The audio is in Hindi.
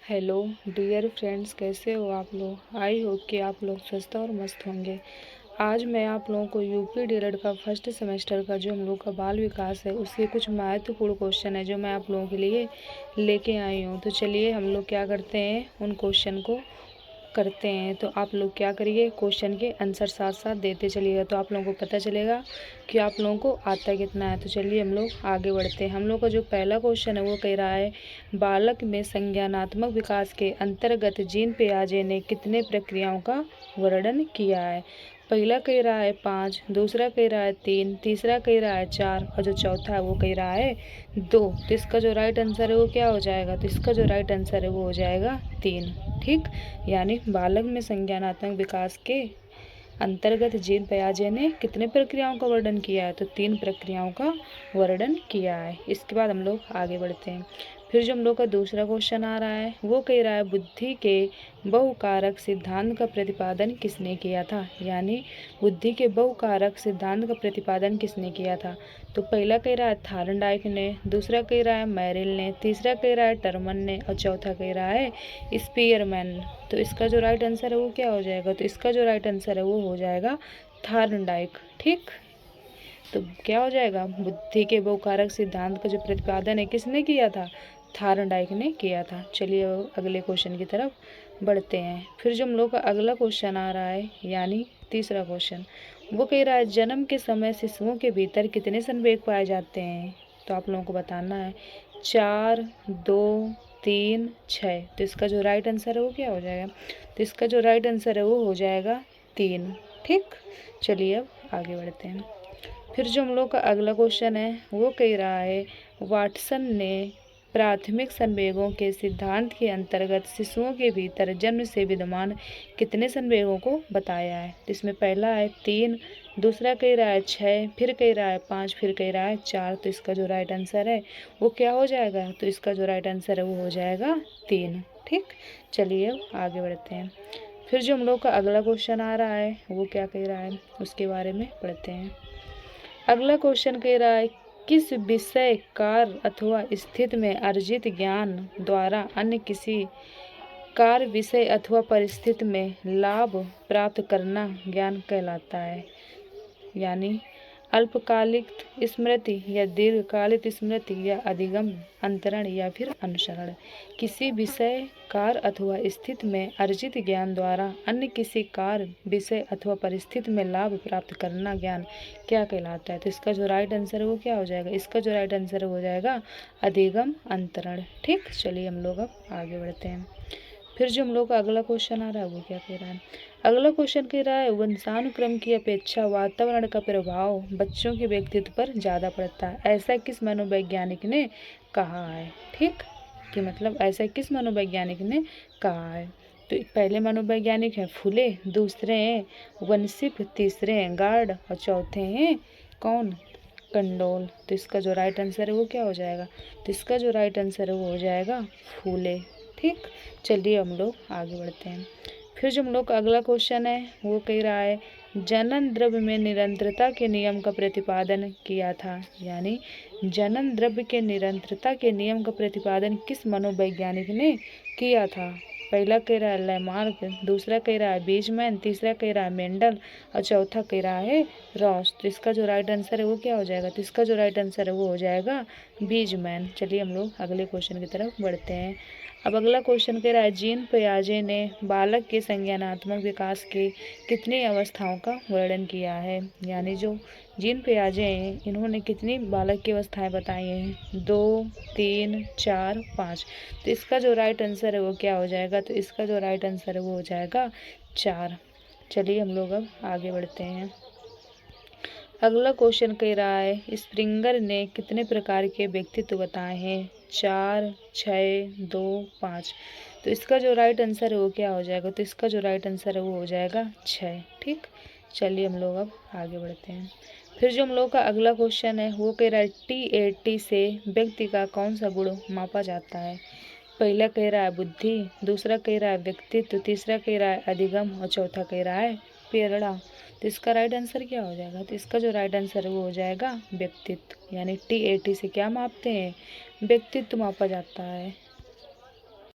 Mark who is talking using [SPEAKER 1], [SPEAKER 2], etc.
[SPEAKER 1] हेलो डियर फ्रेंड्स, कैसे हो आप लोग। आई होप कि आप लोग स्वस्थ और मस्त होंगे। आज मैं आप लोगों को यूपी डीएलएड का फर्स्ट सेमेस्टर का जो हम लोग का बाल विकास है उसके कुछ महत्वपूर्ण क्वेश्चन है जो मैं आप लोगों के लिए लेके आई हूँ। तो चलिए हम लोग क्या करते हैं, उन क्वेश्चन को करते हैं। तो आप लोग क्या करिए, क्वेश्चन के आंसर साथ साथ देते चलिएगा तो आप लोगों को पता चलेगा कि आप लोगों को आता कितना है। तो चलिए हम लोग आगे बढ़ते हैं। हम लोग का जो पहला क्वेश्चन है वो कह रहा है, बालक में संज्ञानात्मक विकास के अंतर्गत जीन पियाजे ने कितने प्रक्रियाओं का वर्णन किया है। पहला कह रहा है 5, दूसरा कह रहा है 3, तीसरा कह रहा है 4 और जो चौथा है वो कह रहा है 2। तो इसका जो राइट आंसर है वो क्या हो जाएगा, तो इसका जो राइट आंसर है वो हो जाएगा 3। ठीक, यानी बालक में संज्ञानात्मक विकास के अंतर्गत जीन पियाजे ने कितने प्रक्रियाओं का वर्णन किया है, तो 3 प्रक्रियाओं का वर्णन किया है। इसके बाद हम लोग आगे बढ़ते हैं। फिर जो हम लोग का दूसरा क्वेश्चन आ रहा है वो कह रहा है, बुद्धि के बहुकारक सिद्धांत का प्रतिपादन किसने किया था। यानी बुद्धि के बहुकारक सिद्धांत का प्रतिपादन किसने किया था। तो पहला कह रहा है थार्नडाइक ने, दूसरा कह रहा है मैरिल ने, तीसरा कह रहा है टर्मन ने और चौथा कह रहा है स्पीयरमैन। तो इसका जो राइट आंसर है वो क्या हो जाएगा, तो इसका जो राइट आंसर है वो हो जाएगा थार्नडाइक। ठीक, तो क्या हो जाएगा, बुद्धि के बहुकारक सिद्धांत का जो प्रतिपादन है किसने किया था, थार्नडाइक ने किया था। चलिए अगले क्वेश्चन की तरफ बढ़ते हैं। फिर जो हम लोग का अगला क्वेश्चन आ रहा है यानी तीसरा क्वेश्चन, वो कह रहा है जन्म के समय शिशुओं के भीतर कितने संवेग पाए जाते हैं। तो आप लोगों को बताना है 4, 2, 3, 6। तो इसका जो राइट आंसर है वो क्या हो जाएगा, तो इसका जो राइट आंसर है वो हो जाएगा 3। ठीक, चलिए अब आगे बढ़ते हैं। फिर जो हम लोग का अगला क्वेश्चन है वो कह रहा है, वाटसन ने प्राथमिक संवेगों के सिद्धांत के अंतर्गत शिशुओं के भीतर जन्म से विद्यमान कितने संवेगों को बताया है। तो इसमें पहला है 3, दूसरा कह रहा है 6, फिर कह रहा है 5, फिर कह रहा है 4। तो इसका जो राइट आंसर है वो क्या हो जाएगा, तो इसका जो राइट आंसर है वो हो जाएगा 3। ठीक, चलिए अब आगे बढ़ते हैं। फिर जो हम लोग का अगला क्वेश्चन आ रहा है वो क्या कह रहा है उसके बारे में पढ़ते हैं। अगला क्वेश्चन कह रहा है, किस विषय कार्य अथवा स्थिति में अर्जित ज्ञान द्वारा अन्य किसी कार्य विषय अथवा परिस्थिति में लाभ प्राप्त करना ज्ञान कहलाता है। यानी अल्पकालिक स्मृति या दीर्घकालिक स्मृति या अधिगम, अंतरण या फिर अनुसरण। किसी विषय कार्य अथवा स्थिति में अर्जित ज्ञान द्वारा अन्य किसी कार्य विषय अथवा परिस्थिति में लाभ प्राप्त करना ज्ञान क्या कहलाता है। तो इसका जो राइट आंसर है वो क्या हो जाएगा, इसका जो राइट आंसर हो जाएगा अधिगम, अंतरण। ठीक, चलिए हम लोग अब आगे बढ़ते हैं। फिर जो हम लोग का अगला क्वेश्चन आ रहा है वो क्या कह रहा है, अगला क्वेश्चन कह रहा है, वंशानुक्रम की अपेक्षा वातावरण का प्रभाव बच्चों के व्यक्तित्व पर ज़्यादा पड़ता है, ऐसा किस मनोवैज्ञानिक ने कहा है। ठीक, कि मतलब ऐसा किस मनोवैज्ञानिक ने कहा है। तो पहले मनोवैज्ञानिक हैं फुले, दूसरे हैं वनसिफ, तीसरे हैं गार्ड और चौथे हैं कौन, कंडोल। तो इसका जो राइट आंसर है वो क्या हो जाएगा, तो इसका जो राइट आंसर है वो हो जाएगा फूले। ठीक, चलिए हम लोग आगे बढ़ते हैं। फिर जो हम लोग का अगला क्वेश्चन है वो कह रहा है, जनन द्रव्य में निरंतरता के नियम का प्रतिपादन किया था। यानी जनन द्रव्य के निरंतरता के नियम का प्रतिपादन किस मनोवैज्ञानिक ने किया था। पहला कह रहा है लैमार्क, दूसरा कह रहा है बीजमैन, तीसरा कह रहा है मेंडल और चौथा कह रहा है रॉस। तो इसका जो राइट आंसर है वो क्या हो जाएगा, तो इसका जो राइट आंसर है वो हो जाएगा बीजमैन। चलिए हम लोग अगले क्वेश्चन की तरफ बढ़ते हैं। अब अगला क्वेश्चन कह रहा है, जीन पियाजे ने बालक के संज्ञानात्मक विकास के कितनी अवस्थाओं का वर्णन किया है। यानी जो जीन पियाजे हैं इन्होंने कितनी बालक की अवस्थाएं बताई हैं, 2, 3, 4, 5। तो इसका जो राइट आंसर है वो क्या हो जाएगा, तो इसका जो राइट आंसर है वो हो जाएगा 4। चलिए हम लोग अब आगे बढ़ते हैं। अगला क्वेश्चन कह रहा है, स्प्रिंगर ने कितने प्रकार के व्यक्तित्व बताए हैं, 4, 6, 2, 5। तो इसका जो राइट आंसर है वो क्या हो जाएगा, तो इसका जो राइट आंसर है वो हो जाएगा 6। ठीक, चलिए हम लोग अब आगे बढ़ते हैं। फिर जो हम लोग का अगला क्वेश्चन है वो कह रहा है, TAT से व्यक्ति का कौन सा गुण मापा जाता है। पहला कह रहा है बुद्धि, दूसरा कह रहा है व्यक्तित्व, तीसरा कह रहा है अधिगम और चौथा कह रहा है प्रेरणा। तो इसका राइट आंसर क्या हो जाएगा, तो इसका जो राइट आंसर है वो हो जाएगा व्यक्तित्व। यानी TAT से क्या मापते हैं, व्यक्तित्व मापा जाता है।